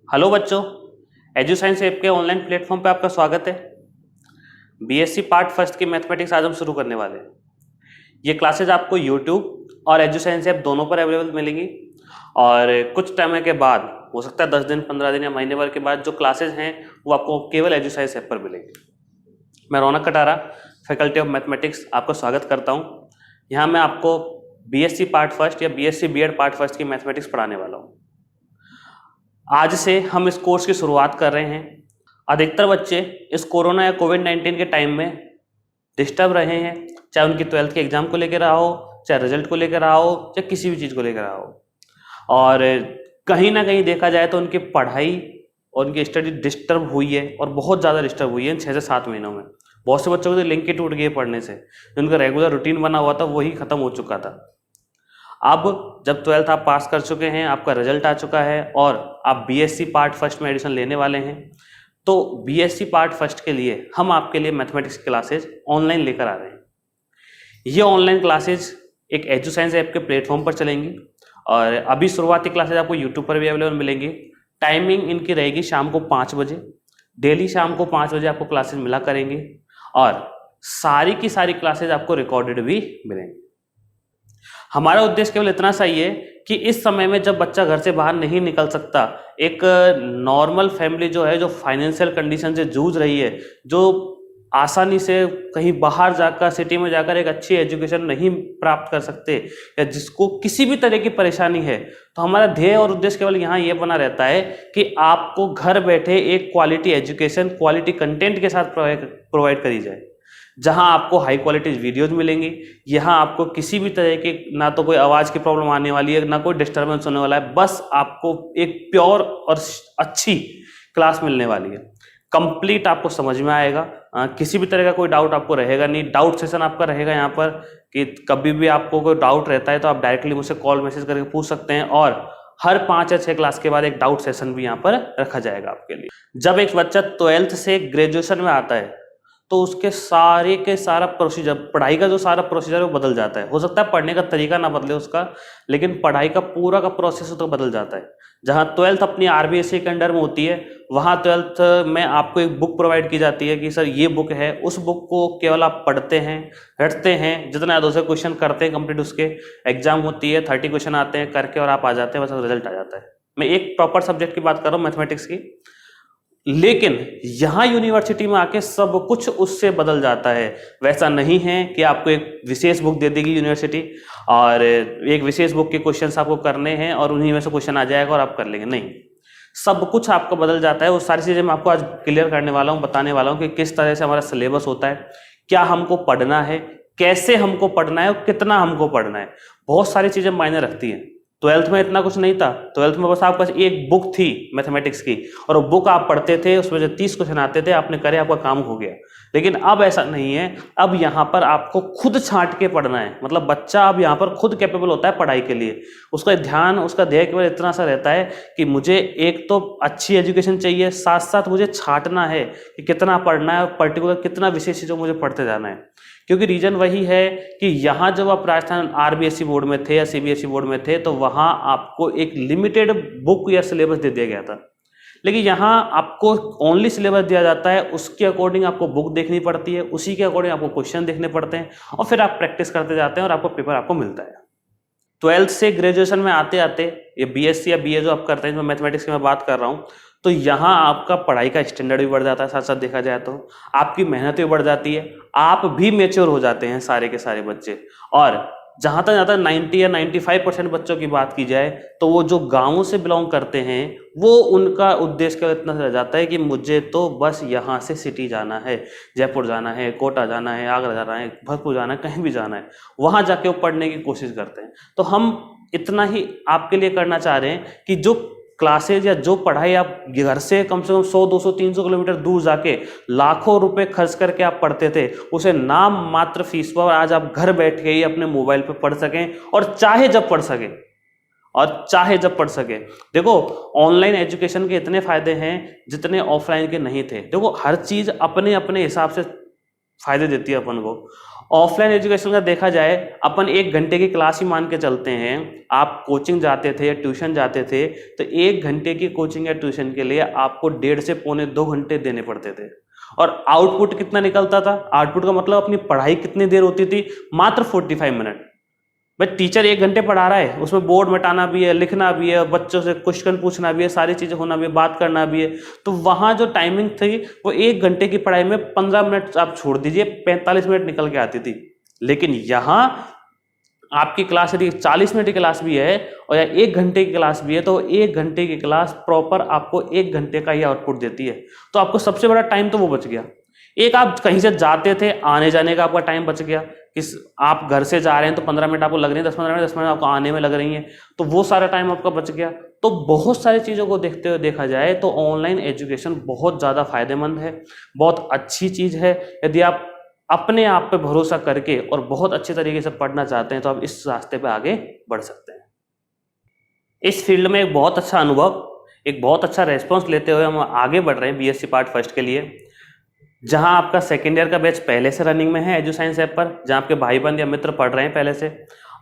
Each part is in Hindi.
हेलो बच्चों, एजू साइंस ऐप के ऑनलाइन प्लेटफॉर्म पे आपका स्वागत है। बीएससी पार्ट फर्स्ट की मैथमेटिक्स आज हम शुरू करने वाले हैं। ये क्लासेज आपको यूट्यूब और एजू साइंस ऐप दोनों पर अवेलेबल मिलेंगी और कुछ टाइम के बाद, हो सकता है 10 दिन 15 दिन या महीने भर के बाद, जो क्लासेज हैं वो आपको केवल एजू साइंस ऐप पर मिलेंगी। मैं रौनक कटारा, फैकल्टी ऑफ मैथमेटिक्स, आपका स्वागत करता हूँ। यहाँ मैं आपको बीएससी पार्ट फर्स्ट या बीएससी बीएड पार्ट फर्स्ट की मैथमेटिक्स पढ़ाने वाला हूँ। आज से हम इस कोर्स की शुरुआत कर रहे हैं। अधिकतर बच्चे इस कोरोना या कोविड-19 के टाइम में डिस्टर्ब रहे हैं, चाहे उनकी 12th के एग्जाम को लेकर रहा हो, चाहे रिजल्ट को लेकर रहा हो, चाहे किसी भी चीज़ को लेकर रहा हो। और कहीं ना कहीं देखा जाए तो उनकी पढ़ाई और उनकी स्टडी डिस्टर्ब हुई है और बहुत ज़्यादा डिस्टर्ब हुई है इन 6 से 7 महीनों में। बहुत से बच्चों को तो लिंक ही टूट गई पढ़ने से, उनका रेगुलर रूटीन बना हुआ था वही ख़त्म हो चुका था। अब जब 12th आप पास कर चुके हैं, आपका रिजल्ट आ चुका है और आप बीएससी पार्ट फर्स्ट में एडमिशन लेने वाले हैं, तो बीएससी पार्ट फर्स्ट के लिए हम आपके लिए मैथमेटिक्स क्लासेज ऑनलाइन लेकर आ रहे हैं। ये ऑनलाइन क्लासेज एक एजू साइंस ऐप के प्लेटफॉर्म पर चलेंगी और अभी शुरुआती क्लासेज आपको यूट्यूब पर भी अवेलेबल मिलेंगी। टाइमिंग इनकी रहेगी शाम को 5 बजे, डेली शाम को 5 बजे आपको क्लासेज मिला करेंगी और सारी की सारी क्लासेज आपको रिकॉर्डेड भी मिलेंगी। हमारा उद्देश्य केवल इतना सा ही है कि इस समय में जब बच्चा घर से बाहर नहीं निकल सकता, एक नॉर्मल फैमिली जो है, जो फाइनेंशियल कंडीशन से जूझ रही है, जो आसानी से कहीं बाहर जाकर, सिटी में जाकर एक अच्छी एजुकेशन नहीं प्राप्त कर सकते, या जिसको किसी भी तरह की परेशानी है, तो हमारा ध्येय और उद्देश्य केवल यहाँ ये बना रहता है कि आपको घर बैठे एक क्वालिटी एजुकेशन, क्वालिटी कंटेंट के साथ प्रोवाइड करी जाए, जहां आपको हाई क्वालिटी वीडियोज मिलेंगी। यहाँ आपको किसी भी तरह की ना तो कोई आवाज़ की प्रॉब्लम आने वाली है, ना कोई डिस्टर्बेंस होने वाला है, बस आपको एक प्योर और अच्छी क्लास मिलने वाली है। कंप्लीट आपको समझ में आएगा, किसी भी तरह का कोई डाउट आपको रहेगा नहीं। डाउट सेशन आपका रहेगा यहाँ पर कि कभी भी आपको कोई डाउट रहता है तो आप डायरेक्टली मुझसे कॉल मैसेज करके पूछ सकते हैं और हर 5 या 6 क्लास के बाद एक डाउट सेशन भी यहाँ पर रखा जाएगा आपके लिए। जब एक बच्चा 12th से ग्रेजुएशन में आता है तो उसके सारे के सारा प्रोसीजर, पढ़ाई का जो सारा प्रोसीजर है वो बदल जाता है। हो सकता है पढ़ने का तरीका ना बदले उसका, लेकिन पढ़ाई का पूरा का प्रोसेस तो बदल जाता है। जहाँ 12th अपनी आरबीएसई के अंडर में होती है, वहाँ 12th में आपको एक बुक प्रोवाइड की जाती है कि सर ये बुक है, उस बुक को केवल आप पढ़ते हैं, रटते हैं, जितना याद हो सके क्वेश्चन करते हैं कंप्लीट। उसके एग्जाम होती है, 30 क्वेश्चन आते हैं, करके और आप आ जाते हैं, बस रिजल्ट आ जाता है। मैं एक प्रॉपर सब्जेक्ट की बात कर रहा हूँ, मैथमेटिक्स की। लेकिन यहाँ यूनिवर्सिटी में आके सब कुछ उससे बदल जाता है। वैसा नहीं है कि आपको एक विशेष बुक दे देगी यूनिवर्सिटी और एक विशेष बुक के क्वेश्चंस आपको करने हैं और उन्हीं में से क्वेश्चन आ जाएगा और आप कर लेंगे। नहीं, सब कुछ आपका बदल जाता है। वो सारी चीज़ें मैं आपको आज क्लियर करने वाला हूँ, बताने वाला हूँ कि किस तरह से हमारा सिलेबस होता है, क्या हमको पढ़ना है, कैसे हमको पढ़ना है और कितना हमको पढ़ना है। बहुत सारी चीज़ें मायने रखती हैं। 12th में इतना कुछ नहीं था। 12th में बस आपके पास एक बुक थी मैथमेटिक्स की और वो बुक आप पढ़ते थे, उसमें जो 30 क्वेश्चन आते थे, आपने करे, आपका काम हो गया। लेकिन अब ऐसा नहीं है। अब यहाँ पर आपको खुद छांट के पढ़ना है। मतलब बच्चा अब यहाँ पर खुद कैपेबल होता है पढ़ाई के लिए। उसका ध्यान, उसका ध्येय केवल इतना सा रहता है कि मुझे एक तो अच्छी एजुकेशन चाहिए, साथ साथ मुझे छांटना है कि कितना पढ़ना है, पर्टिकुलर कितना विशेष चीज़ों मुझे पढ़ते जाना है। क्योंकि रीजन वही है कि यहाँ जब आप राजस्थान आरबीएसई बोर्ड में थे या सीबीएसई बोर्ड में थे, तो वहाँ आपको एक लिमिटेड बुक या सिलेबस दे दिया गया था। लेकिन यहाँ आपको ओनली सिलेबस दिया जाता है, उसके अकॉर्डिंग आपको बुक देखनी पड़ती है, उसी के अकॉर्डिंग आपको क्वेश्चन देखने पड़ते हैं और फिर आप प्रैक्टिस करते जाते हैं और आपको पेपर आपको मिलता है। 12th से ग्रेजुएशन में आते आते ये बीएससी या बीए जो आप करते हैं, मैथमेटिक्स की मैं बात कर रहा हूँ, तो यहाँ आपका पढ़ाई का स्टैंडर्ड भी बढ़ जाता है। साथ साथ देखा जाए तो आपकी मेहनत भी बढ़ जाती है, आप भी मेच्योर हो जाते हैं सारे के सारे बच्चे। और जहाँ तक ज़्यादा 90 या 95% बच्चों की बात की जाए, तो वो जो गाँवों से बिलोंग करते हैं, वो उनका उद्देश्य का इतना रह जाता है कि मुझे तो बस यहाँ से सिटी जाना है, जयपुर जाना है, कोटा जाना है, आगरा जाना है, भरतपुर जाना है, कहीं भी जाना है, वहाँ जाके वो पढ़ने की कोशिश करते हैं। तो हम इतना ही आपके लिए करना चाह रहे हैं कि जो क्लासेज या जो पढ़ाई आप घर से कम 100, 200, 300 किलोमीटर दूर जाके लाखों रुपए खर्च करके आप पढ़ते थे, उसे नाम मात्र फीस पर आज आप घर बैठ के ही अपने मोबाइल पे पढ़ सकें और चाहे जब पढ़ सकें और चाहे जब पढ़ सके। देखो, ऑनलाइन एजुकेशन के इतने फायदे हैं जितने ऑफलाइन के नहीं थे। देखो, हर चीज अपने अपने हिसाब से फायदे देती है अपन को। ऑफलाइन एजुकेशन का देखा जाए, अपन 1 घंटे की क्लास ही मान के चलते हैं। आप कोचिंग जाते थे या ट्यूशन जाते थे तो 1 घंटे की कोचिंग या ट्यूशन के लिए आपको 1.5 से पौने 2 घंटे देने पड़ते थे। और आउटपुट कितना निकलता था? आउटपुट का मतलब अपनी पढ़ाई कितनी देर होती थी? मात्र 45 मिनट। भाई टीचर 1 घंटे पढ़ा रहा है, उसमें बोर्ड मिटाना भी है, लिखना भी है, बच्चों से क्वेश्चन पूछना भी है, सारी चीजें होना भी है, बात करना भी है। तो वहां जो टाइमिंग थी वो 1 घंटे की पढ़ाई में 15 मिनट आप छोड़ दीजिए, 45 मिनट निकल के आती थी। लेकिन यहाँ आपकी क्लास यदि 40 मिनट की क्लास भी है और या 1 घंटे की क्लास भी है तो 1 घंटे की क्लास प्रॉपर आपको 1 घंटे का ही आउटपुट देती है। तो आपको सबसे बड़ा टाइम तो वो बच गया। एक आप कहीं से जाते थे, आने जाने का आपका टाइम बच गया। किस आप घर से जा रहे हैं तो 15 मिनट आपको लग रही है, 10-15 मिनट, 10 मिनट आपको आने में लग रही हैं, तो वो सारा टाइम आपका बच गया। तो बहुत सारी चीज़ों को देखते हुए देखा जाए तो ऑनलाइन एजुकेशन बहुत ज़्यादा फायदेमंद है, बहुत अच्छी चीज़ है। यदि आप अपने आप पे भरोसा करके और बहुत अच्छे तरीके से पढ़ना चाहते हैं तो आप इस रास्ते पे आगे बढ़ सकते हैं। इस फील्ड में एक बहुत अच्छा अनुभव, एक बहुत अच्छा रेस्पॉन्स लेते हुए हम आगे बढ़ रहे हैं बीएससी पार्ट फर्स्ट के लिए, जहां आपका सेकेंड ईयर का बैच पहले से रनिंग में है एजुसाइंस ऐप पर, जहां आपके भाई बंद या मित्र पढ़ रहे हैं पहले से,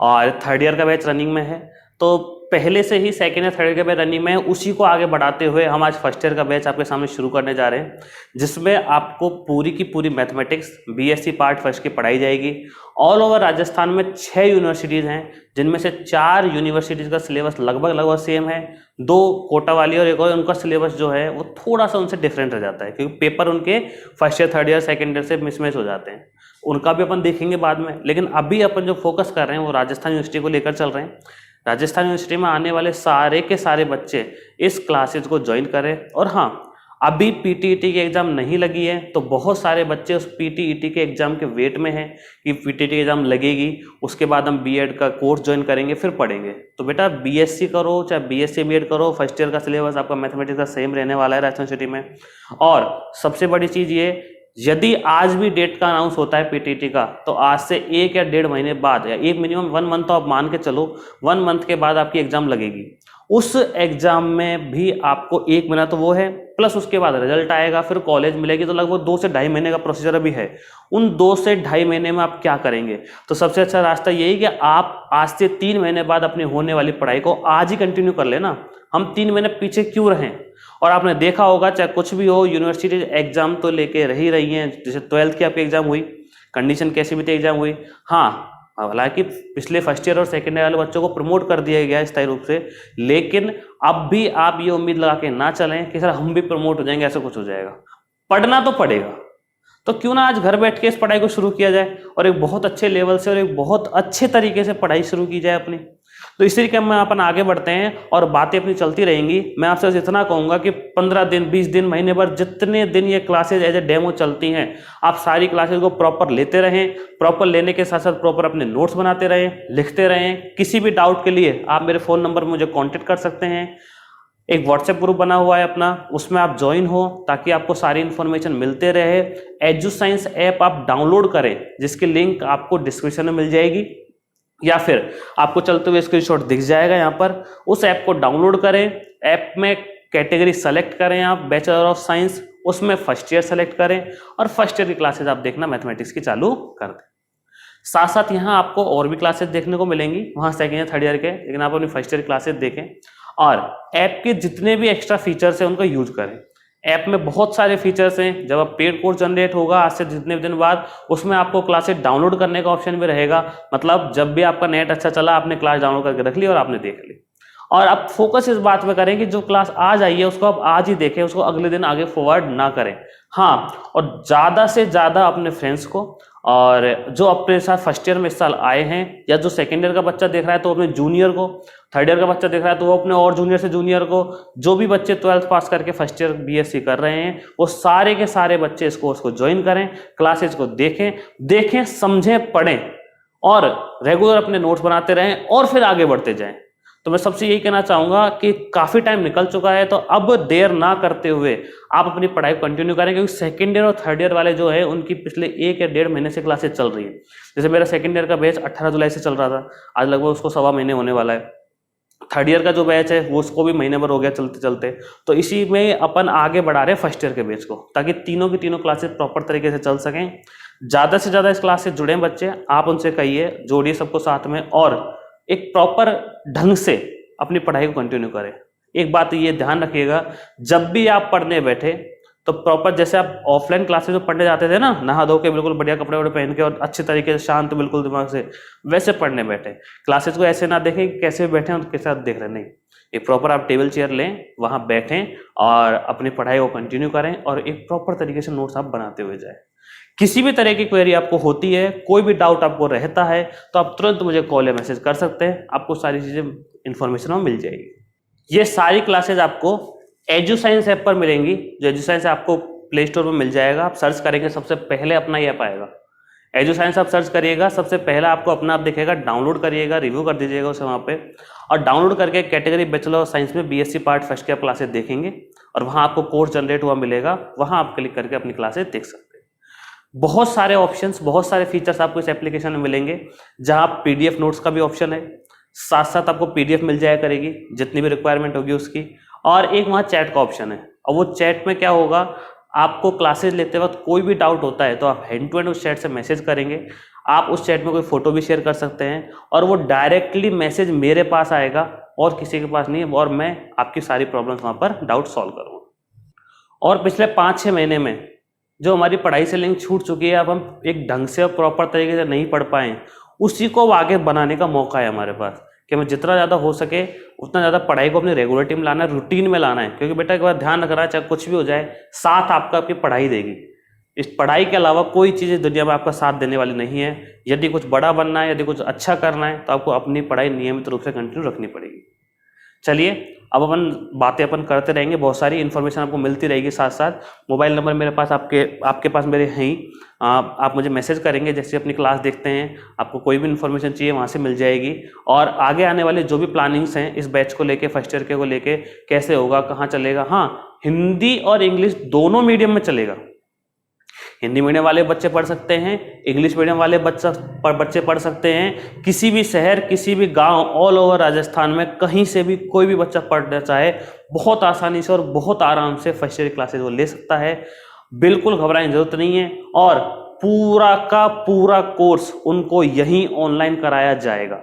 और थर्ड ईयर का बैच रनिंग में है। तो पहले से ही सेकेंड या थर्ड ईयर का बैच रनिंग में है, उसी को आगे बढ़ाते हुए हम आज फर्स्ट ईयर का बैच आपके सामने शुरू करने जा रहे हैं, जिसमें आपको पूरी की पूरी मैथमेटिक्स बीएससी पार्ट फर्स्ट की पढ़ाई जाएगी। ऑल ओवर राजस्थान में 6 यूनिवर्सिटीज़ हैं, जिनमें से 4 यूनिवर्सिटीज़ का सिलेबस लगभग सेम है। 2 कोटा वाली और एक और, उनका सिलेबस जो है वो थोड़ा सा उनसे डिफरेंट रह जाता है, क्योंकि पेपर उनके first year, third year, second year से मिसमैच हो जाते हैं। उनका भी अपन देखेंगे बाद में, लेकिन अभी अपन जो फोकस कर रहे हैं वो राजस्थान यूनिवर्सिटी को लेकर चल रहे हैं। राजस्थान यूनिवर्सिटी में आने वाले सारे के सारे बच्चे इस क्लासेज को ज्वाइन करें। और हाँ, अभी पीटीईटी की एग्जाम नहीं लगी है तो बहुत सारे बच्चे उस पीटीईटी के एग्जाम के वेट में हैं कि पीटीईटी एग्जाम लगेगी, उसके बाद हम बीएड का कोर्स ज्वाइन करेंगे, फिर पढ़ेंगे। तो बेटा बीएससी करो चाहे बीएससी बीएड करो, फर्स्ट ईयर का सिलेबस आपका मैथमेटिक्स का सेम रहने वाला है राजस्थान यूनिवर्सिटी में। और सबसे बड़ी चीज ये, यदि आज भी डेट का अनाउंस होता है पीटीटी का, तो आज से 1 या 1.5 महीने बाद, या एक मिनिमम 1 मंथ तो आप मान के चलो, 1 मंथ के बाद आपकी एग्जाम लगेगी। उस एग्जाम में भी आपको 1 महीना तो वो है, प्लस उसके बाद रिजल्ट आएगा, फिर कॉलेज मिलेगी, तो लगभग 2 से 2.5 महीने का प्रोसीजर अभी है। उन 2 से 2.5 महीने में आप क्या करेंगे? तो सबसे अच्छा रास्ता यही कि आप आज से 3 महीने बाद अपनी होने वाली पढ़ाई को आज ही कंटिन्यू कर लेना। हम 3 महीने पीछे क्यों रहें? और आपने देखा होगा, चाहे कुछ भी हो, यूनिवर्सिटी एग्जाम तो लेके रही हैं। जैसे 12th की आपकी एग्जाम हुई, कंडीशन कैसी भी थी, एग्जाम हुई। हाँ, हालांकि पिछले फर्स्ट ईयर और सेकेंड ईयर वाले बच्चों को प्रमोट कर दिया गया स्थायी रूप से, लेकिन अब भी आप ये उम्मीद लगा के ना चलें कि सर हम भी प्रमोट हो जाएंगे, ऐसा कुछ हो जाएगा। पढ़ना तो पड़ेगा। तो क्यों ना आज घर बैठ के इस पढ़ाई को शुरू किया जाए और एक बहुत अच्छे लेवल से और एक बहुत अच्छे तरीके से पढ़ाई शुरू की जाए अपनी। तो इसी तरीके में अपन आगे बढ़ते हैं और बातें अपनी चलती रहेंगी। मैं आपसे इतना कहूंगा कि 15 दिन, 20 दिन, महीने भर, जितने दिन ये क्लासेज एज ए डेमो चलती हैं, आप सारी क्लासेज को प्रॉपर लेते रहें। प्रॉपर लेने के साथ साथ प्रॉपर अपने नोट्स बनाते रहें, लिखते रहें। किसी भी डाउट के लिए आप मेरे फ़ोन नंबर पर मुझे कॉन्टेक्ट कर सकते हैं। एक व्हाट्सएप ग्रुप बना हुआ है अपना, उसमें आप ज्वाइन हो ताकि आपको सारी इन्फॉर्मेशन मिलते रहे। एजुसाइंस ऐप आप डाउनलोड करें, जिसकी लिंक आपको डिस्क्रिप्शन में मिल जाएगी, या फिर आपको चलते हुए स्क्रीनशॉट दिख जाएगा यहाँ पर। उस ऐप को डाउनलोड करें। ऐप में कैटेगरी सेलेक्ट करें आप, बैचलर ऑफ साइंस, उसमें फर्स्ट ईयर सेलेक्ट करें और फर्स्ट ईयर की क्लासेज आप देखना मैथमेटिक्स की चालू कर दें। साथ साथ यहाँ आपको और भी क्लासेज देखने को मिलेंगी, वहाँ सेकेंड या थर्ड ईयर के, लेकिन आप अपनी फर्स्ट ईयर क्लासेज देखें और ऐप के जितने भी एक्स्ट्रा फीचर्स हैं उनका यूज करें। ऐप में बहुत सारे फीचर्स हैं। जब आप पेड कोर्स जनरेट होगा आज से जितने दिन बाद, उसमें आपको क्लासेस डाउनलोड करने का ऑप्शन भी रहेगा। मतलब जब भी आपका नेट अच्छा चला, आपने क्लास डाउनलोड करके रख ली और आपने देख ली। और आप फोकस इस बात पे करें कि जो क्लास आज आई है उसको आप आज ही देखें, उसको अगले दिन आगे फॉरवर्ड ना करें। हाँ, और ज़्यादा से ज़्यादा अपने फ्रेंड्स को, और जो अपने साथ फर्स्ट ईयर में इस साल आए हैं, या जो सेकेंड ईयर का बच्चा देख रहा है तो अपने जूनियर को, थर्ड ईयर का बच्चा देख रहा है तो वो अपने और जूनियर से जूनियर को, जो भी बच्चे 12th पास करके फर्स्ट ईयर बीएससी कर रहे हैं, वो सारे के सारे बच्चे इस कोर्स को ज्वाइन करें, क्लासेज को देखें, समझें, पढ़ें और रेगुलर अपने नोट्स बनाते रहें और फिर आगे बढ़ते जाएं। तो मैं सबसे यही कहना चाहूंगा कि काफी टाइम निकल चुका है, तो अब देर ना करते हुए आप अपनी पढ़ाई कंटिन्यू करें, क्योंकि सेकेंड ईयर और थर्ड ईयर वाले जो है उनकी पिछले 1 या 1.5 महीने से क्लासेज चल रही है। जैसे मेरा सेकेंड ईयर का बैच 18 जुलाई से चल रहा था, आज लगभग उसको 1.25 महीने होने वाला है। थर्ड ईयर का जो बैच है वो उसको भी महीने भर हो गया चलते चलते, तो इसी में अपन आगे बढ़ा रहे हैं फर्स्ट ईयर के बैच को, ताकि तीनों की तीनों क्लासेस प्रॉपर तरीके से चल सकें। ज़्यादा से ज़्यादा इस क्लास से जुड़े बच्चे, आप उनसे कहिए, जोड़िए सबको साथ में, और एक प्रॉपर ढंग से अपनी पढ़ाई को कंटिन्यू करें। एक बात ये ध्यान रखिएगा, जब भी आप पढ़ने बैठे तो प्रॉपर, जैसे आप ऑफलाइन क्लासेस में पढ़ने जाते थे ना, नहा धो के बिल्कुल बढ़िया कपड़े वपड़े पहन के और अच्छे तरीके से शांत बिल्कुल दिमाग से, वैसे पढ़ने बैठे। क्लासेस को ऐसे ना देखें कि कैसे बैठे उनके साथ देख रहे, नहीं, एक प्रॉपर आप टेबल चेयर लें, वहां बैठें और अपनी पढ़ाई को कंटिन्यू करें और एक प्रॉपर तरीके से नोट्स आप बनाते हुए जाए। किसी भी तरह की क्वेरी आपको होती है, कोई भी डाउट आपको रहता है, तो आप तुरंत मुझे कॉल या मैसेज कर सकते हैं, आपको सारी चीजें इन्फॉर्मेशन मिल जाएगी। ये सारी क्लासेज आपको एजुसाइंस ऐप पर मिलेंगी, जो एजुसाइंस आपको प्ले स्टोर पर मिल जाएगा। आप सर्च करेंगे, सबसे पहले अपना ही ऐप आएगा, एजुसाइंस आप सर्च करिएगा, सबसे पहला आपको अपना ऐप दिखेगा, डाउनलोड करिएगा, रिव्यू कर दीजिएगा उसे वहाँ पे, और डाउनलोड करके कैटेगरी बैचलर ऑफ साइंस में बीएससी पार्ट फर्स्ट की आप क्लासेस देखेंगे और वहाँ आपको कोर्स जनरेट हुआ मिलेगा, वहाँ आप क्लिक करके अपनी क्लासेस देख सकते हैं। बहुत सारे ऑप्शंस, बहुत सारे फीचर्स आपको इस एप्लीकेशन में मिलेंगे, जहाँ पीडीएफ नोट्स का भी ऑप्शन है, साथ साथ आपको पीडीएफ मिल जाया करेगी जितनी भी रिक्वायरमेंट होगी उसकी, और एक वहाँ चैट का ऑप्शन है। और वो चैट में क्या होगा, आपको क्लासेस लेते वक्त कोई भी डाउट होता है तो आप हैंड टू हैंड उस चैट से मैसेज करेंगे, आप उस चैट में कोई फोटो भी शेयर कर सकते हैं और वो डायरेक्टली मैसेज मेरे पास आएगा और किसी के पास नहीं, और मैं आपकी सारी प्रॉब्लम्स वहाँ पर डाउट सॉल्व करूँगा। और पिछले 5-6 महीने में जो हमारी पढ़ाई से लिंक छूट चुकी है, अब हम एक ढंग से और प्रॉपर तरीके से नहीं पढ़ पाए, उसी को आगे बनाने का मौका है हमारे पास कि हमें जितना ज़्यादा हो सके उतना ज़्यादा पढ़ाई को अपनी रेगुलरिटी में लाना है, रूटीन में लाना है। क्योंकि बेटा एक बार ध्यान रखना है, चाहे कुछ भी हो जाए, साथ आपका आपकी पढ़ाई देगी। इस पढ़ाई के अलावा कोई चीज़ दुनिया में आपका साथ देने वाली नहीं है। यदि कुछ बड़ा बनना है, यदि कुछ अच्छा करना है, तो आपको अपनी पढ़ाई नियमित रूप से कंटिन्यू रखनी पड़ेगी। चलिए, अब अपन बातें करते रहेंगे, बहुत सारी इन्फॉर्मेशन आपको मिलती रहेगी साथ साथ। मोबाइल नंबर मेरे पास आपके पास मेरे हैं ही, आप मुझे मैसेज करेंगे जैसे अपनी क्लास देखते हैं, आपको कोई भी इन्फॉर्मेशन चाहिए वहाँ से मिल जाएगी। और आगे आने वाले जो भी प्लानिंग्स हैं इस बैच को लेके, फर्स्ट ईयर के को लेके, कैसे होगा, कहाँ चलेगा, हाँ, हिंदी और इंग्लिश दोनों मीडियम में चलेगा। हिंदी मीडियम वाले बच्चे पढ़ सकते हैं, इंग्लिश मीडियम वाले बच्चे पढ़ सकते हैं। किसी भी शहर, किसी भी गांव, ऑल ओवर राजस्थान में कहीं से भी कोई भी बच्चा पढ़ना चाहे, बहुत आसानी से और बहुत आराम से फर्स्ट ईयर क्लासेस वो ले सकता है। बिल्कुल घबराने की जरूरत नहीं है, और पूरा का पूरा कोर्स उनको यहीं ऑनलाइन कराया जाएगा।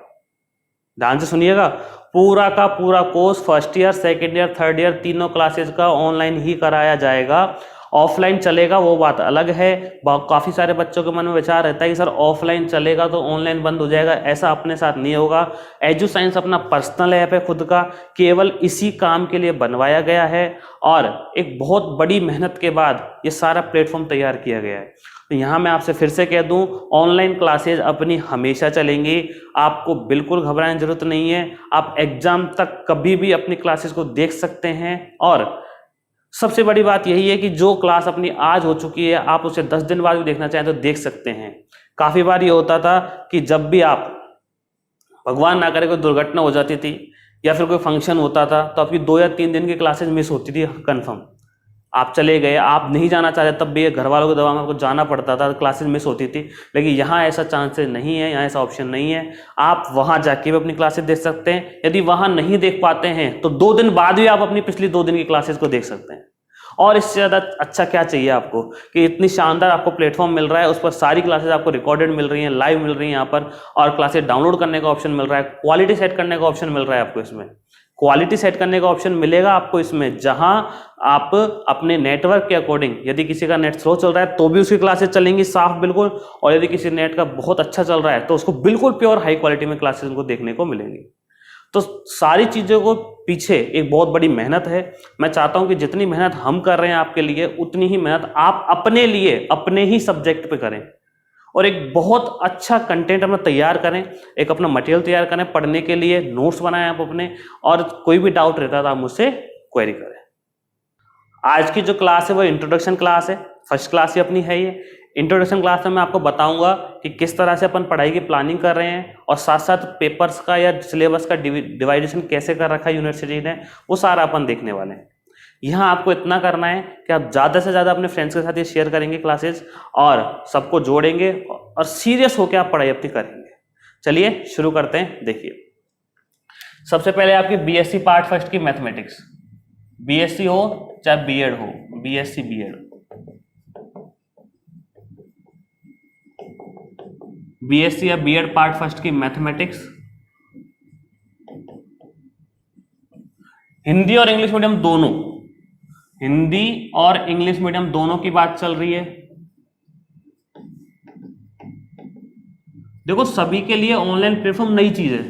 ध्यान से सुनिएगा, पूरा का पूरा course first year, second year, third year, तीनों क्लासेस का ऑनलाइन ही कराया जाएगा। ऑफलाइन चलेगा वो बात अलग है। काफ़ी सारे बच्चों के मन में विचार रहता है कि सर ऑफलाइन चलेगा तो ऑनलाइन बंद हो जाएगा, ऐसा अपने साथ नहीं होगा। एजुसाइंस अपना पर्सनल ऐप है खुद का, केवल इसी काम के लिए बनवाया गया है और एक बहुत बड़ी मेहनत के बाद ये सारा प्लेटफॉर्म तैयार किया गया है। तो यहाँ मैं आपसे फिर से कह दूँ, ऑनलाइन क्लासेज अपनी हमेशा चलेंगी, आपको बिल्कुल घबराने की जरूरत नहीं है। आप एग्जाम तक कभी भी अपनी क्लासेस को देख सकते हैं। और सबसे बड़ी बात यही है कि जो क्लास अपनी आज हो चुकी है, आप उसे 10 दिन बाद भी देखना चाहें तो देख सकते हैं। काफ़ी बार ये होता था कि जब भी आप, भगवान ना करे, कोई दुर्घटना हो जाती थी या फिर कोई फंक्शन होता था, तो आपकी 2 या 3 दिन की क्लासेस मिस होती थी कंफर्म। आप चले गए, आप नहीं जाना चाहते, तब भी घर वालों के दबाव में आपको जाना पड़ता था, क्लासेस मिस होती थी। लेकिन यहाँ ऐसा चांसेस नहीं है, यहाँ ऐसा ऑप्शन नहीं है। आप वहाँ जाके भी अपनी क्लासेस देख सकते हैं। यदि वहाँ नहीं देख पाते हैं तो 2 दिन बाद भी आप अपनी पिछली 2 दिन की क्लासेस को देख सकते हैं। और इससे ज़्यादा अच्छा क्या चाहिए आपको कि इतनी शानदार आपको प्लेटफॉर्म मिल रहा है, उस पर सारी क्लासेस आपको रिकॉर्डेड मिल रही हैं, लाइव मिल रही हैं यहाँ पर, और क्लासेस डाउनलोड करने का ऑप्शन मिल रहा है, क्वालिटी सेट करने का ऑप्शन मिल रहा है आपको इसमें। क्वालिटी सेट करने का ऑप्शन मिलेगा आपको इसमें, जहां आप अपने नेटवर्क के अकॉर्डिंग, यदि किसी का नेट स्लो चल रहा है तो भी उसकी क्लासेस चलेंगी साफ बिल्कुल, और यदि किसी नेट का बहुत अच्छा चल रहा है तो उसको बिल्कुल प्योर हाई क्वालिटी में क्लासेस उनको देखने को मिलेंगी। तो सारी चीज़ों को पीछे एक बहुत बड़ी मेहनत है। मैं चाहता हूं कि जितनी मेहनत हम कर रहे हैं आपके लिए, उतनी ही मेहनत आप अपने लिए, अपने ही सब्जेक्ट पे करें और एक बहुत अच्छा कंटेंट अपना तैयार करें, एक अपना मटेरियल तैयार करें पढ़ने के लिए, नोट्स बनाएं आप अपने, और कोई भी डाउट रहता है तो आप मुझसे क्वेरी करें। आज की जो क्लास है वो इंट्रोडक्शन क्लास है, फर्स्ट क्लास ही अपनी है ये। इंट्रोडक्शन क्लास में मैं आपको बताऊंगा कि किस तरह से अपन पढ़ाई की प्लानिंग कर रहे हैं, और साथ साथ पेपर्स का या सिलेबस का डिवाइडेशन कैसे कर रखा है यूनिवर्सिटी ने, वो सारा अपन देखने वाले हैं। यहाँ आपको इतना करना है कि आप ज़्यादा से ज़्यादा अपने फ्रेंड्स के साथ ये शेयर करेंगे क्लासेस, और सबको जोड़ेंगे और सीरियस होकर आप पढ़ाई अपनी करेंगे। चलिए शुरू करते हैं। देखिए, सबसे पहले आपकी बीएससी पार्ट फर्स्ट की मैथमेटिक्स, बीएससी हो चाहे बीएड हो, बीएससी बीएड, बीएससी या बीएड पार्ट फर्स्ट की मैथमेटिक्स, हिंदी और इंग्लिश मीडियम दोनों, हिंदी और इंग्लिश मीडियम दोनों की बात चल रही है। देखो सभी के लिए ऑनलाइन प्लेटफॉर्म नई चीज है,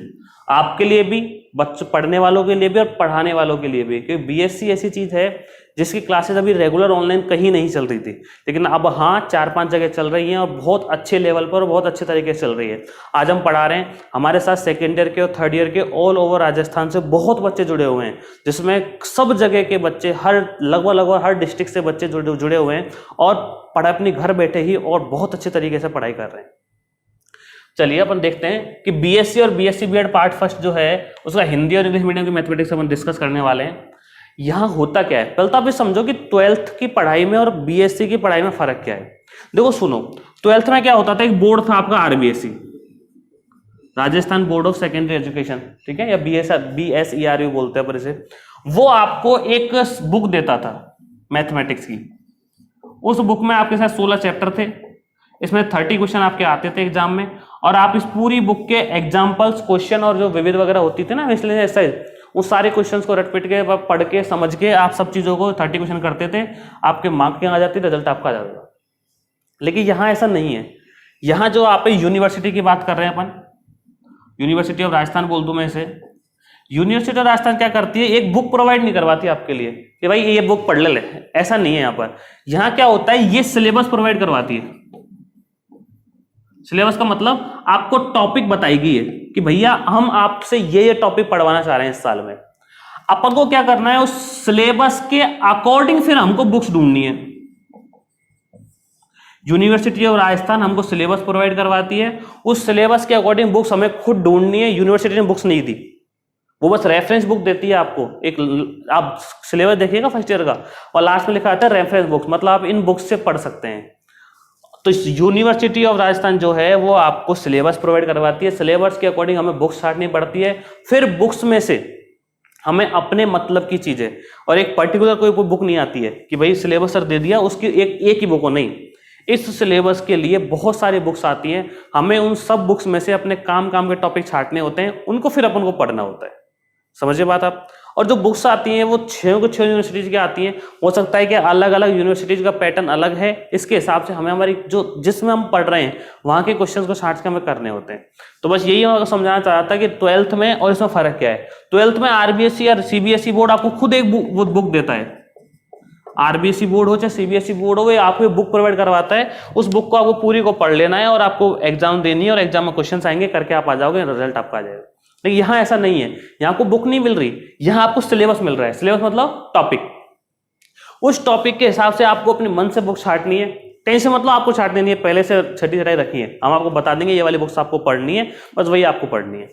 आपके लिए भी, बच्चों पढ़ने वालों के लिए भी और पढ़ाने वालों के लिए भी, क्योंकि बीएससी ऐसी चीज है जिसकी क्लासेस अभी रेगुलर ऑनलाइन कहीं नहीं चल रही थी, लेकिन अब हाँ 4-5 जगह चल रही हैं और बहुत अच्छे लेवल पर और बहुत अच्छे तरीके से चल रही है। आज हम पढ़ा रहे हैं, हमारे साथ सेकेंड ईयर के और थर्ड ईयर के ऑल ओवर राजस्थान से बहुत बच्चे जुड़े हुए हैं, जिसमें सब जगह के बच्चे, हर लगभग हर डिस्ट्रिक्ट से बच्चे जुड़े हुए हैं और पढ़ाई अपनी घर बैठे ही और बहुत अच्छे तरीके से पढ़ाई कर रहे हैं। चलिए अपन देखते हैं कि बीएससी और बीएससी बीएड पार्ट फर्स्ट जो है उसका हिंदी और इंग्लिश मीडियम की मैथमेटिक्स अपन डिस्कस करने वाले हैं। यहां होता क्या है, पहले तो आप ये समझो कि 12th की पढ़ाई में और बीएससी की पढ़ाई में फर्क क्या है। देखो सुनो, 12th में क्या होता था, एक बोर्ड था आपका RBSC, Rajasthan board of secondary education, ठीक है, या बीएसईआर बोलते हैं पर इसे। वो आपको एक बुक देता था मैथमेटिक्स की, उस बुक में आपके साथ 16 चैप्टर थे, इसमें 30 क्वेश्चन आपके आते थे एग्जाम में, और आप इस पूरी बुक के एग्जाम्पल्स, क्वेश्चन और जो विविध वगैरह होती थी ना इसलिए एक्सरसाइज, उस सारे क्वेश्चंस को रट पिट के पढ़ के समझ के आप सब चीजों को 30 क्वेश्चन करते थे, आपके मार्क आ जाती, रिजल्ट आपका आ जाता। लेकिन यहाँ ऐसा नहीं है, यहाँ जो आप यूनिवर्सिटी की बात कर रहे हैं अपन, यूनिवर्सिटी ऑफ राजस्थान बोल दूं मैं इसे, यूनिवर्सिटी ऑफ राजस्थान क्या करती है, एक बुक प्रोवाइड नहीं करवाती आपके लिए कि भाई ये बुक पढ़ ले, ऐसा नहीं है यहाँ पर। यहाँ क्या होता है, ये सिलेबस प्रोवाइड करवाती है। सिलेबस का मतलब आपको टॉपिक बताएगी है कि भैया हम आपसे ये टॉपिक पढ़वाना चाह रहे हैं इस साल में, अपन को क्या करना है, उस सिलेबस के अकॉर्डिंग फिर हमको बुक्स ढूंढनी है। यूनिवर्सिटी ऑफ राजस्थान हमको सिलेबस प्रोवाइड करवाती है, उस सिलेबस के अकॉर्डिंग बुक्स हमें खुद ढूंढनी है। यूनिवर्सिटी ने बुक्स नहीं दी, वो बस रेफरेंस बुक देती है आपको। एक आप सिलेबस देखिएगा फर्स्ट ईयर का, और लास्ट में लिखा आता है रेफरेंस बुक्स, मतलब आप इन बुक्स से पढ़ सकते हैं। तो यूनिवर्सिटी ऑफ राजस्थान जो है वो आपको सिलेबस प्रोवाइड करवाती है, सिलेबस के अकॉर्डिंग हमें बुक्स छांटनी पड़ती है, फिर बुक्स में से हमें अपने मतलब की चीजें, और एक पर्टिकुलर कोई बुक नहीं आती है कि भाई सिलेबस सर दे दिया उसकी एक ही बुक हो, नहीं, इस सिलेबस के लिए बहुत सारी बुक्स आती हैं, हमें उन सब बुक्स में से अपने काम के टॉपिक छांटने होते हैं, उनको फिर अपन को पढ़ना होता है। समझिए बात आप। और जो बुक्स आती हैं वो 6 यूनिवर्सिटीज की आती हैं, हो सकता है कि अलग अलग यूनिवर्सिटीज का पैटर्न अलग है, इसके हिसाब से हमें हमारी जो जिसमें हम पढ़ रहे हैं वहां के क्वेश्चंस को छांट के हमें करने होते हैं। तो बस यही मैं समझाना चाह रहा था कि 12th में और इसमें फर्क क्या है। 12th में आरबीएसई या सीबीएसई बोर्ड आपको खुद एक बुक देता है, आरबीएसई बोर्ड हो चाहे सीबीएसई बोर्ड हो, वो आपको बुक प्रोवाइड करवाता है, उस बुक को आपको पूरी को पढ़ लेना है और आपको एग्जाम देनी है, और एग्जाम में क्वेश्चन आएंगे, करके आप आ जाओगे, रिजल्ट आपका आ जाएगा। लेकिन यहाँ ऐसा नहीं है, यहाँ आपको बुक नहीं मिल रही, यहाँ आपको सिलेबस मिल रहा है। सिलेबस मतलब टॉपिक, उस टॉपिक के हिसाब से आपको अपने मन से बुक छांटनी है। कहीं से मतलब आपको छांटनी नहीं है, पहले से छठी छटाई रखी है, हम आपको बता देंगे ये वाली बुक्स आपको पढ़नी है, बस वही आपको पढ़नी है।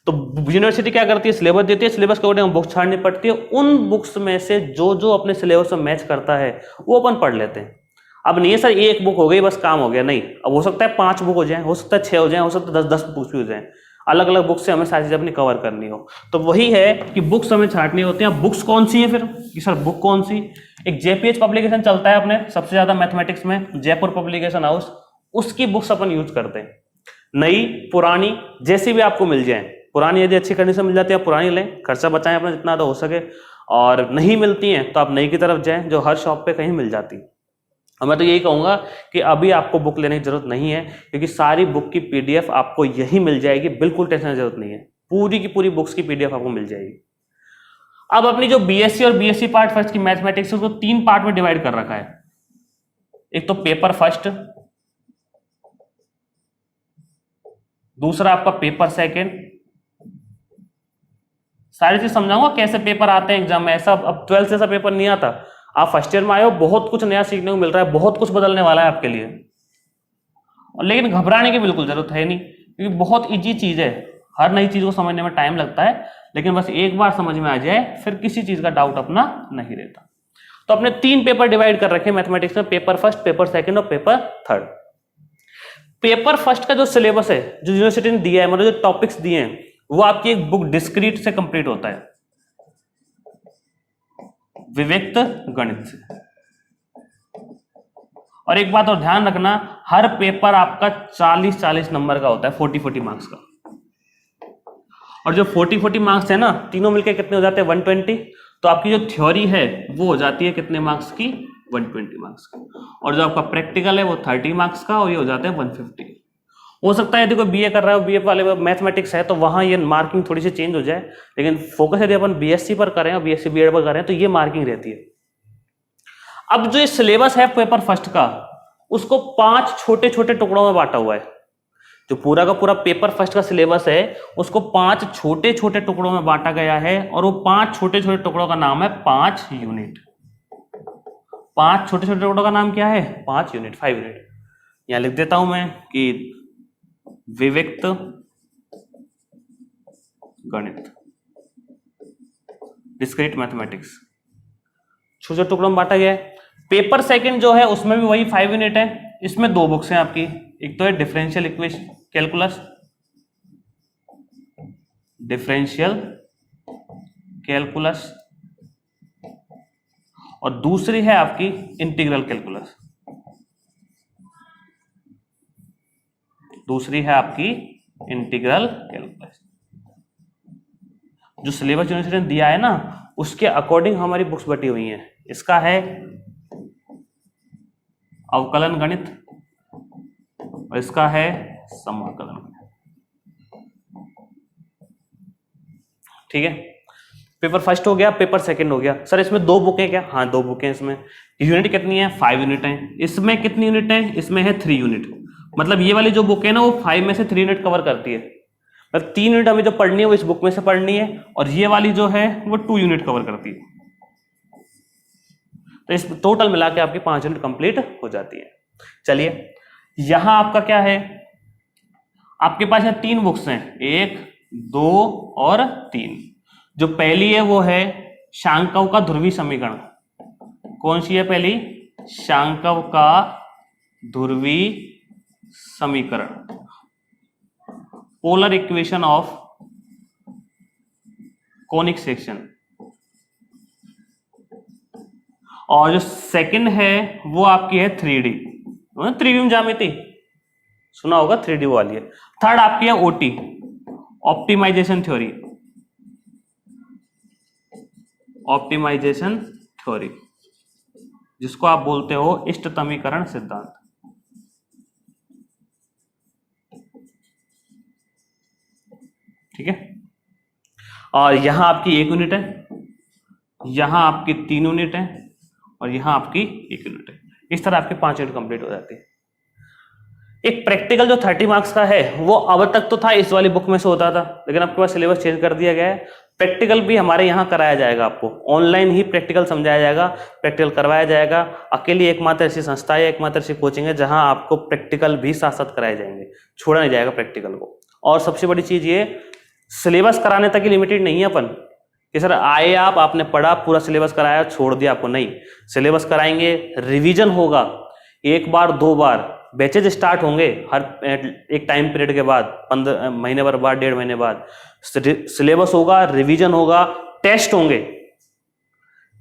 तो यूनिवर्सिटी क्या करती है, सिलेबस देती है, सिलेबस के अकॉर्डिंग बुक्स छांटनी पड़ती है, उन बुक्स में से जो जो अपने सिलेबस में मैच करता है वो अपन पढ़ लेते हैं। अब नहीं है सर एक बुक हो गई बस काम हो गया, नहीं, अब हो सकता है 5 बुक हो जाए, हो सकता है 6 हो जाए, हो सकता है 10 बुक्स भी हो जाए, अलग अलग बुक से हमें सारी चीजें अपनी कवर करनी हो। तो वही है कि बुक्स हमें छांटनी होती हैं। बुक्स कौन सी है फिर कि सर बुक कौन सी, एक जेपीएच पब्लिकेशन चलता है अपने सबसे ज्यादा मैथमेटिक्स में, जयपुर पब्लिकेशन हाउस, उसकी बुक्स अपन यूज करते हैं। नई पुरानी जैसी भी आपको मिल जाए, पुरानी यदि अच्छी कंडीशन मिल जाती है पुरानी लें, खर्चा बचाएं अपना जितना तो हो सके, और नहीं मिलती हैं तो आप नई की तरफ जाएं जो हर शॉप पे कहीं मिल जाती है। और मैं तो यही कहूंगा कि अभी आपको बुक लेने की जरूरत नहीं है, क्योंकि सारी बुक की पीडीएफ आपको यही मिल जाएगी, बिल्कुल टेंशन की जरूरत नहीं है, पूरी की पूरी बुक्स की पीडीएफ आपको मिल जाएगी। अब अपनी जो बीएससी और बीएससी पार्ट फर्स्ट की मैथमेटिक्स उसको 3 पार्ट में डिवाइड कर रखा है। एक तो पेपर फर्स्ट, दूसरा आपका पेपर सेकेंड, सारी चीज समझाऊंगा कैसे पेपर आते हैं एग्जाम में। ऐसा अब 12th से ऐसा पेपर नहीं आता, आप फर्स्ट ईयर में आए हो, बहुत कुछ नया सीखने को मिल रहा है, बहुत कुछ बदलने वाला है आपके लिए, लेकिन घबराने की बिल्कुल जरूरत है नहीं, क्योंकि बहुत इजी चीज है। हर नई चीज को समझने में टाइम लगता है, लेकिन बस एक बार समझ में आ जाए फिर किसी चीज का डाउट अपना नहीं रहता। तो अपने 3 पेपर डिवाइड कर रखे मैथमेटिक्स में, पेपर फर्स्ट, पेपर सेकेंड और पेपर थर्ड। पेपर फर्स्ट का जो सिलेबस है जो यूनिवर्सिटी ने दिया है, मतलब जो टॉपिक्स दिए हैं, वो आपकी एक बुक डिस्क्रीट से कंप्लीट होता है, विविक्त गणित से। और एक बात और ध्यान रखना, हर पेपर आपका 40-40 नंबर का होता है, 40-40 मार्क्स का। और जो 40-40 मार्क्स है ना, तीनों मिलके कितने हो जाते हैं 120। तो आपकी जो थ्योरी है वो हो जाती है कितने मार्क्स की, 120 मार्क्स की। और जो आपका प्रैक्टिकल है वो 30 मार्क्स का, और ये हो जाते हैं 150। हो सकता है यदि कोई बीए कर रहा है, बीए वाले मैथमेटिक्स है, तो वहां ये मार्किंग थोड़ी सी चेंज हो जाए, लेकिन फोकस यदि अपन बीएससी पर करें और बीएससी बीएड पर करें तो ये मार्किंग रहती है। अब जो सिलेबस है पेपर फर्स्ट का, उसको 5 छोटे छोटे टुकड़ों में बांटा हुआ है। जो पूरा का पूरा पेपर फर्स्ट का सिलेबस है उसको 5 छोटे छोटे टुकड़ों में बांटा गया है, और वो 5 छोटे छोटे टुकड़ों का नाम है 5 यूनिट। 5 छोटे छोटे टुकड़ों का नाम क्या है, 5 यूनिट, 5 यूनिट। यहां लिख देता हूं मैं कि विविक्त गणित, डिस्क्रीट मैथमेटिक्स, छोटे टुकड़ों में बांटा गया है। पेपर सेकंड जो है उसमें भी वही 5 यूनिट है। इसमें 2 बुक्स हैं आपकी, एक तो है differential equation calculus, differential calculus, और दूसरी है आपकी इंटीग्रल कैलकुलस। दूसरी है आपकी इंटीग्रल कैलकुलस। जो सिलेबस यूनिवर्सिटी ने दिया है ना, उसके अकॉर्डिंग हमारी बुक्स बटी हुई हैं। इसका है अवकलन गणित और इसका है समाकलन गणित। ठीक है, पेपर फर्स्ट हो गया, पेपर सेकंड हो गया। सर इसमें 2 बुकें क्या, हाँ 2 बुकें। इसमें यूनिट कितनी है, 5 यूनिट है। इसमें कितनी यूनिट है, इसमें है 3 यूनिट। मतलब ये वाली जो बुक है ना वो 5 में से 3 यूनिट कवर करती है। मतलब 3 यूनिट हमें जो पढ़नी है वो इस बुक में से पढ़नी है, और ये वाली जो है वो 2 यूनिट कवर करती है। तो इस टोटल मिला के आपकी 5 यूनिट कंप्लीट हो जाती है। चलिए यहां आपका क्या है, आपके पास यहाँ 3 बुक्स हैं, 1, 2 और 3। जो पहली है वो है शांकव का ध्रुवीय समीकरण। कौन सी है पहली, शांकव का ध्रुवीय समीकरण, polar equation of conic section. और जो सेकंड है वो आपकी है 3D, त्रिविम ज्यामिति सुना होगा, 3D वाली है। थर्ड आपकी है OT, optimisation theory, optimisation theory, जिसको आप बोलते हो इष्टतमीकरण सिद्धांत। ठीक है, और यहां आपकी 1 यूनिट है, यहां आपकी 3 यूनिट है, और यहां आपकी 1 यूनिट है। इस तरह आपके 5 यूनिट कंप्लीट हो जाती है। एक प्रैक्टिकल जो 30 मार्क्स का है वो अब तक तो था इस वाली बुक में से होता था, लेकिन आपके पास सिलेबस चेंज कर दिया गया है। प्रैक्टिकल भी हमारे यहाँ कराया जाएगा, आपको ऑनलाइन ही प्रैक्टिकल समझाया जाएगा, प्रैक्टिकल करवाया जाएगा। अकेली एकमात्र ऐसी संस्था है, एकमात्र ऐसी कोचिंग है जहां आपको प्रैक्टिकल भी साथ साथ कराए जाएंगे, छोड़ा नहीं जाएगा प्रैक्टिकल को। और सबसे बड़ी चीज ये, सिलेबस कराने तक ही लिमिटेड नहीं है अपन कि सर आए आपने पढ़ा, पूरा सिलेबस कराया, छोड़ दिया आपको, नहीं। सिलेबस कराएंगे, रिवीजन होगा 1 बार 2 बार, बैचेज स्टार्ट होंगे हर एक टाइम पीरियड के बाद, 15 महीने भर बाद, 1.5 महीने बाद सिलेबस होगा, रिवीजन होगा, टेस्ट होंगे,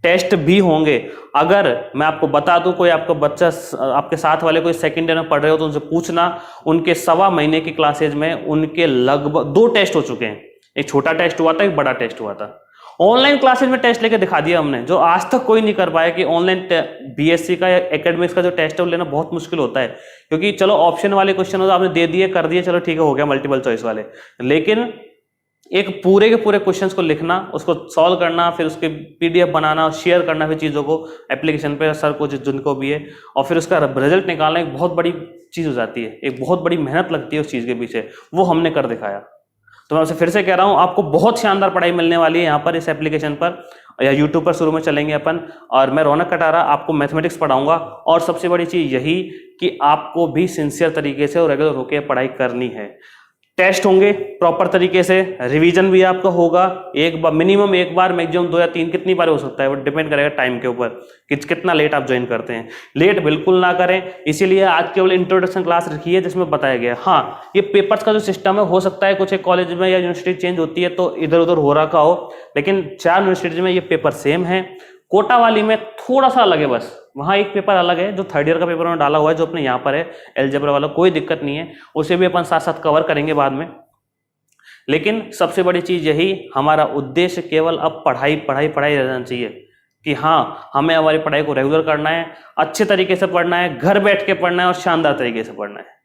टेस्ट भी होंगे। अगर मैं आपको बता दूं, कोई आपका बच्चा, आपके साथ वाले कोई सेकंड ईयर में पढ़ रहे हो तो उनसे पूछना, उनके 1.25 महीने की क्लासेज में उनके लगभग 2 टेस्ट हो चुके हैं। एक छोटा टेस्ट हुआ था, एक बड़ा टेस्ट हुआ था। ऑनलाइन क्लासेज में टेस्ट लेके दिखा दिया हमने, जो आज तक कोई नहीं कर पाया कि ऑनलाइन बीएससी का या एकेडमिक्स का जो टेस्ट है वो लेना बहुत मुश्किल होता है। क्योंकि चलो ऑप्शन वाले क्वेश्चन हो आपने दे दिए, कर दिए, चलो ठीक है, हो गया मल्टीपल चॉइस वाले, लेकिन एक पूरे के पूरे क्वेश्चंस को लिखना, उसको सॉल्व करना, फिर उसके पीडीएफ बनाना, शेयर करना फिर चीज़ों को एप्लीकेशन पे सर को जिनको भी है, और फिर उसका रिजल्ट निकालना एक बहुत बड़ी चीज़ हो जाती है, एक बहुत बड़ी मेहनत लगती है उस चीज़ के पीछे, वो हमने कर दिखाया। तो मैं आपसे फिर से कह रहा हूँ, आपको बहुत शानदार पढ़ाई मिलने वाली है यहाँ पर इस एप्लीकेशन पर, या यूट्यूब पर शुरू में चलेंगे अपन। और मैं रौनक कटारा आपको मैथमेटिक्स पढ़ाऊंगा, और सबसे बड़ी चीज़ यही कि आपको भी सिंसियर तरीके से और रेगुलर होकर पढ़ाई करनी है। टेस्ट होंगे प्रॉपर तरीके से, रिवीजन भी आपका होगा एक बार, मिनिमम एक बार, मैक्सिमम 2 या 3, कितनी बार हो सकता है वो डिपेंड करेगा टाइम के ऊपर कि कितना लेट आप ज्वाइन करते हैं। लेट बिल्कुल ना करें, इसीलिए आज केवल इंट्रोडक्शन क्लास रखी है जिसमें बताया गया। हाँ, ये पेपर्स का जो सिस्टम है, हो सकता है कुछ एक कॉलेज में या यूनिवर्सिटी चेंज होती है तो इधर उधर हो रखा हो, लेकिन 4 यूनिवर्सिटी में ये पेपर सेम है। कोटा वाली में थोड़ा सा अलग है, बस वहां एक पेपर अलग है जो 3rd ईयर का पेपर में डाला हुआ है, जो अपने यहाँ पर है एलजेब्रा वाला, कोई दिक्कत नहीं है, उसे भी अपन साथ साथ कवर करेंगे बाद में। लेकिन सबसे बड़ी चीज यही, हमारा उद्देश्य केवल अब पढ़ाई पढ़ाई पढ़ाई रहना चाहिए कि हाँ, हमें हमारी पढ़ाई को रेगुलर करना है, अच्छे तरीके से पढ़ना है, घर बैठ के पढ़ना है और शानदार तरीके से पढ़ना है।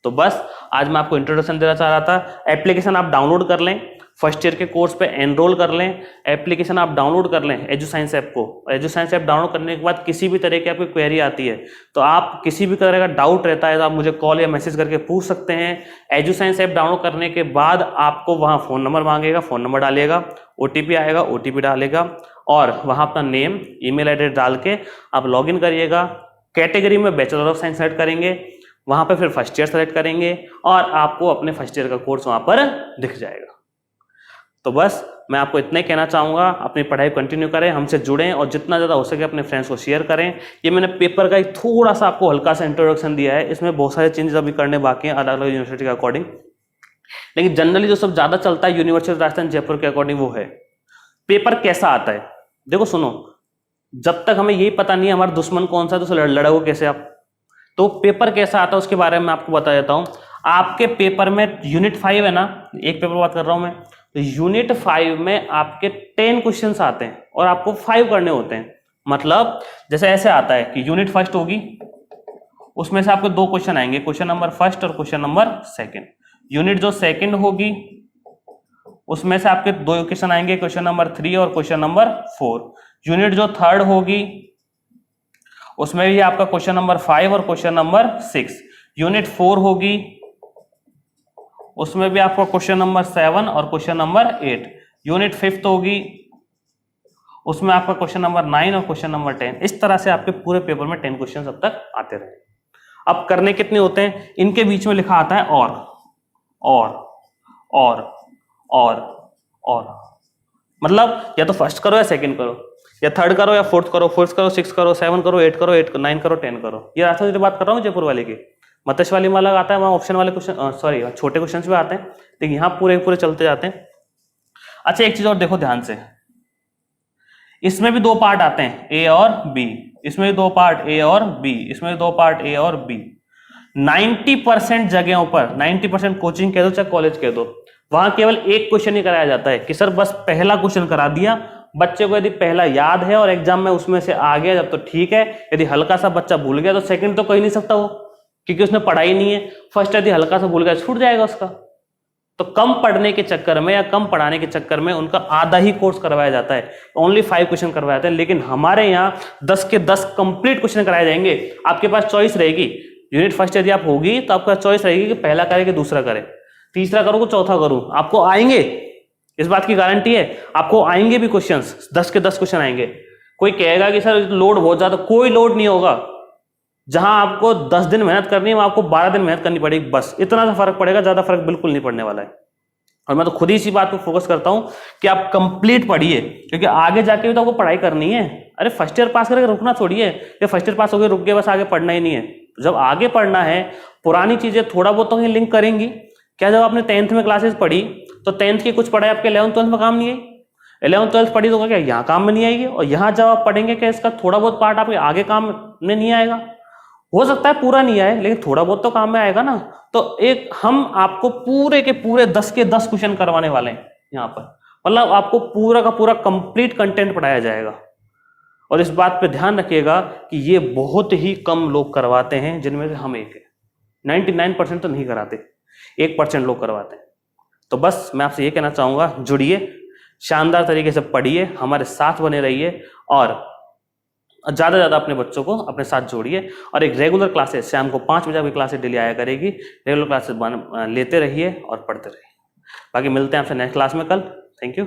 तो बस आज मैं आपको इंट्रोडक्शन देना चाह रहा था। एप्लीकेशन आप डाउनलोड कर लें, फर्स्ट ईयर के कोर्स पे एनरोल कर लें, एप्लीकेशन आप डाउनलोड कर लें एजुसाइंस ऐप को। एजुसाइंस ऐप डाउनलोड करने के बाद किसी भी तरह की आपकी क्वेरी आती है तो आप, किसी भी तरह का डाउट रहता है तो आप मुझे कॉल या मैसेज करके पूछ सकते हैं। एजुसाइंस ऐप डाउनलोड करने के बाद आपको वहां फोन नंबर मांगेगा, फोन नंबर डालिएगा, ओटीपी आएगा, ओटीपी डालेगा और वहां अपना नेम, ईमेल एड्रेस डाल के आप लॉग इन करिएगा। कैटेगरी में बैचलर ऑफ साइंस सेलेक्ट करेंगे, वहां पर फिर फर्स्ट ईयर सेलेक्ट करेंगे और आपको अपने फर्स्ट ईयर का कोर्स वहां पर दिख जाएगा। तो बस मैं आपको इतना ही कहना चाहूँगा, अपनी पढ़ाई कंटिन्यू करें, हमसे जुड़ें और जितना ज़्यादा हो सके अपने फ्रेंड्स को शेयर करें। ये मैंने पेपर का एक थोड़ा सा आपको हल्का सा इंट्रोडक्शन दिया है, इसमें बहुत सारे चेंजेस अभी करने बाकी हैं अलग अलग यूनिवर्सिटी के अकॉर्डिंग, लेकिन जनरली जो सब ज़्यादा चलता है यूनिवर्सिटी राजस्थान जयपुर के अकॉर्डिंग वो है पेपर कैसा आता है। देखो सुनो, जब तक हमें यही पता नहीं है हमारा दुश्मन कौन सा है तो लड़ोगे कैसे आप। तो पेपर कैसा आता है उसके बारे में आपको बता देता हूँ। आपके पेपर में यूनिट 5 है ना, एक पेपर बात कर रहा हूँ मैं, तो यूनिट 5 में आपके 10 क्वेश्चंस आते हैं और आपको 5 करने होते हैं। मतलब जैसे ऐसे आता है कि यूनिट फर्स्ट होगी, उसमें से आपको 2 क्वेश्चन आएंगे, क्वेश्चन नंबर 1 और क्वेश्चन नंबर 2। यूनिट जो 2 होगी उसमें से आपके 2 क्वेश्चन आएंगे, क्वेश्चन नंबर 3 और क्वेश्चन नंबर 4। यूनिट जो 3 होगी उसमें भी आपका क्वेश्चन नंबर 5 और क्वेश्चन नंबर 6। यूनिट 4 होगी उसमें भी आपका क्वेश्चन नंबर 7 और क्वेश्चन नंबर 8। यूनिट 5 होगी उसमें आपका क्वेश्चन नंबर 9 और क्वेश्चन नंबर 10। इस तरह से आपके पूरे पेपर में 10 क्वेश्चन अब तक आते रहे। अब करने कितने होते हैं, इनके बीच में लिखा आता है और मतलब या तो फर्स्ट करो या सेकंड करो या थर्ड करो या फोर्थ करो, 6 करो, 7 करो, 8 करो, 9 करो, 10 करो। ये रास्ता जो बात कर रहा हूँ जयपुर वाले की, मत्स्य वाली में अलग आता है, वहां ऑप्शन वाले क्वेश्चन, सॉरी छोटे क्वेश्चन भी आते हैं, लेकिन यहाँ पूरे चलते जाते हैं। अच्छा एक चीज और देखो ध्यान से, इसमें भी 2 पार्ट आते हैं, ए और बी, इसमें भी 2 पार्ट ए और बी, इसमें भी 2 पार्ट ए और बी। 90% जगहों पर, 90% कोचिंग कह दो चाहे कॉलेज कह दो, वहां केवल एक क्वेश्चन ही कराया जाता है कि सर बस पहला क्वेश्चन करा दिया बच्चे को, यदि पहला याद है और एग्जाम में उसमें से आ गया जब तो ठीक है, यदि हल्का सा बच्चा भूल गया तो सेकंड तो कह नहीं सकता वो, क्योंकि उसने पढ़ाई नहीं है। फर्स्ट यदि हल्का सा भूल गया छूट जाएगा उसका। तो कम पढ़ने के चक्कर में या कम पढ़ाने के चक्कर में उनका आधा ही कोर्स करवाया जाता है, ओनली 5 क्वेश्चन करवाए जाते हैं। लेकिन हमारे यहाँ 10 के 10 कंप्लीट क्वेश्चन कराए जाएंगे। आपके पास चॉइस रहेगी, यूनिट फर्स्ट यदि आप होगी तो आपका चॉइस रहेगी कि पहला करे कि दूसरा करे, तीसरा करो कि चौथा करूं, आपको आएंगे, इस बात की गारंटी है, आपको आएंगे भी क्वेश्चंस, 10 के 10 क्वेश्चन आएंगे। कोई कहेगा कि सर लोड बहुत ज्यादा, कोई लोड नहीं होगा। जहां आपको 10 दिन मेहनत करनी है वहां आपको 12 दिन मेहनत करनी पड़ेगी, बस इतना सा फर्क पड़ेगा, ज्यादा फर्क बिल्कुल नहीं पड़ने वाला है। और मैं तो खुद ही इसी बात पर फोकस करता हूं कि आप कंप्लीट पढ़िए, क्योंकि आगे जाके भी तो आपको पढ़ाई करनी है। अरे फर्स्ट ईयर पास करके रुकना थोड़ी है, या फर्स्ट ईयर पास हो गए रुक गए बस, आगे पढ़ना ही नहीं है। जब आगे पढ़ना है, पुरानी चीजें थोड़ा बहुत तो लिंक करेंगी। क्या जब आपने 10th में क्लासेस पढ़ी तो 10th की कुछ पढ़ाई आपके 11th 12th में काम नहीं आई, 11th 12th पढ़ी तो क्या यहाँ काम में नहीं आएगी, और यहाँ जब आप पढ़ेंगे क्या इसका थोड़ा बहुत पार्ट आपके आगे काम में नहीं आएगा। हो सकता है पूरा नहीं आए लेकिन थोड़ा बहुत तो काम में आएगा ना। तो एक हम आपको पूरे के पूरे 10 के 10 क्वेश्चन करवाने वाले हैं यहाँ पर, मतलब आपको पूरा का पूरा कंप्लीट कंटेंट पढ़ाया जाएगा। और इस बात पे ध्यान रखिएगा कि ये बहुत ही कम लोग करवाते हैं, जिनमें से हम एक है। 99% तो नहीं कराते, 1% लोग करवाते हैं। तो बस मैं आपसे ये कहना चाहूंगा, जुड़िए, शानदार तरीके से पढ़िए, हमारे साथ बने रहिए और ज्यादा से ज्यादा अपने बच्चों को अपने साथ जोड़िए। और एक रेगुलर क्लासेस, शाम को 5 बजे की क्लासेस डेली आया करेगी, रेगुलर क्लासेस लेते रहिए और पढ़ते रहिए। बाकी मिलते हैं आपसे नेक्स्ट क्लास में कल। Thank you.